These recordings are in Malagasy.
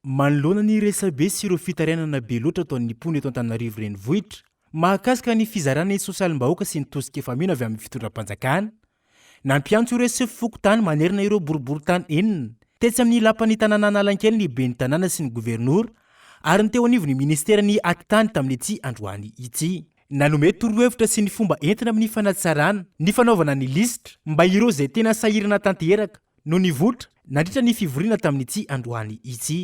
Manoloana ny resabe sy ireo fitarainana be loatra ataon'ny mpony eto Antananarivo renivohitra mahakasika ny fizarana ny sosialim-bahoaka sy ny tosika efamina avy amin'ny fitondram-panjakana. Nampiantso ireo sefo-fokotany manerana ireo boriboritany enina tetsy amin'ny lapan'ny tanàna Analakely ny ben'ny tanàna sy ny gouvernoura ary ny teo anivo ny ministera ny akitany tamin'ny ity androany ity. Nanome torohevitra sy ny fomba entina amin'ny fanatsarana ny fanaovana ny lisitra mba ireo izay tena sahirana tanteraka no nivoatra nandritra ny fivoriana tamin'ny ity androany ity.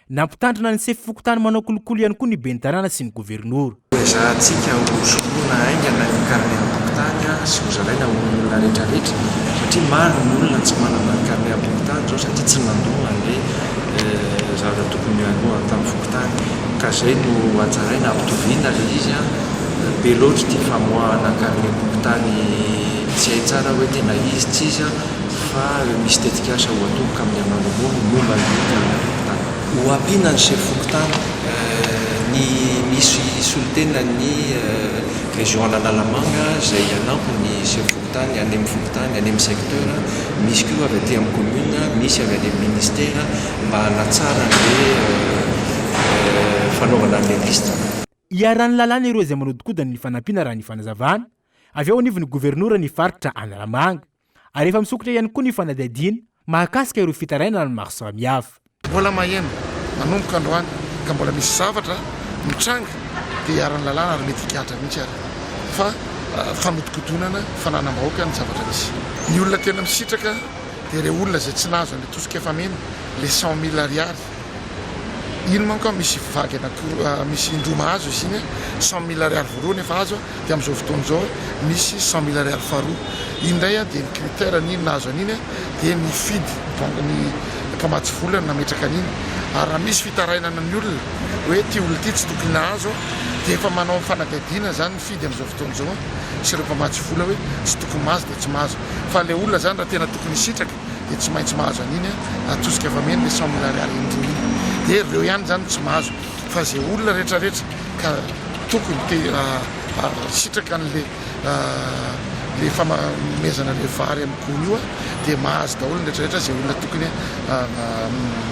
Nampitandrina ny sefo-fokotany manao kolokolo ihany koa ny ben'ny tanàna sy ny gouvernoura. Zahantsika hosoloana aingana ny karne am-pokotany sy hozaraina olona rehetrarehetra satria maro ny olona tsy manana ny karne am-pokotany zao satria tsy nandoa an'ilay zavatra tokony aloha tamin'ny fokotany ka izay no anjaraina ampitoviana ilay izy be loatra ity famoahana karne am-pokotany tsy hay tsara hoe tena izy tsy izy fa misy tetikasa ho atoboka amin'ny aman'olombelona momba ny karne am-pokotany. Ho ampiana ny sefo-fokotany ny misy solitena ny région Analamanga izay anampy ny sefo-fokotany any amin'ny fokotany any amin'ny secteur, misy koa avy aty amin'ny commune, misy avy any amin'ny ministère mba hanatsara ny fanaovana ny lista. Iarany lalàna ireo izay manodikodana ny fanampiana raha ny fanazavana avy ao anivon'ny gouvernoura ny faritra Analamanga ary efa misokotra ihany koa ny fanadihadiana mahakasika ireo fitarainana maro samihafa. Mbola maheno manomboka androany ka mbola misy zavatra mitranga dia iarany lalàna ary mety hikatra mihitsy ary fa fanodikodonana fananam-bahoaka ny zavatra misy. Ny olona tena misitraka dia ireo olona izay tsy nahazo an'ilay tosika efamena le 100,000 ariary. Ino manko misy vagy misy indroma azo izy iny 100,000 ariary voalohany efa azo dia amin'izao fotoana izao misy 100,000 ariary faharoa. Indray dia ny critère ny nahazo an'iny dia ny fidy ny mpamatsy volana nametraka an'iny ary raha misy fitarainana ny olona hoe ty olona ity tsy tokony nahazo dia efa manao fanadihadiana zany ny fidy amin'izao fotoana izao sy ireo mpamatsy vola hoe tsy tokony mahazo dia tsy mahazo fa ilay olona zany raha tena tokony sitraka dia tsy maintsy mahazo an'iny atosika efamena le 100,000 ariary indroa iny dia ireo ihany zany tsy mahazo fa izay olona rehetrarehetra ka tokony sitraka n'le famamezana le vary amin'ny gony io dia mahazo daholo ny rehetrarehetra izay olona tokony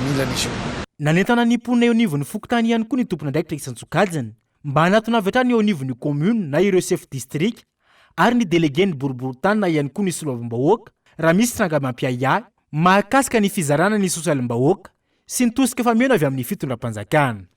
mila an'izy io. Nanentana ny mponina eo anivon'ny fokotany ihany koa ny tompon'andraikitra isan-tsokajana mba hanatona avy hatrany eo anivon'ny commune na ireo chef district ary ny délégué ny boriboritany na ihany koa ny solovam-bahoaka raha misy tranga mampiahiahy mahakasika ny fizarana ny sosialim-bahoaka sy ny tosika efamena avy amin'ny fitondram-panjakana.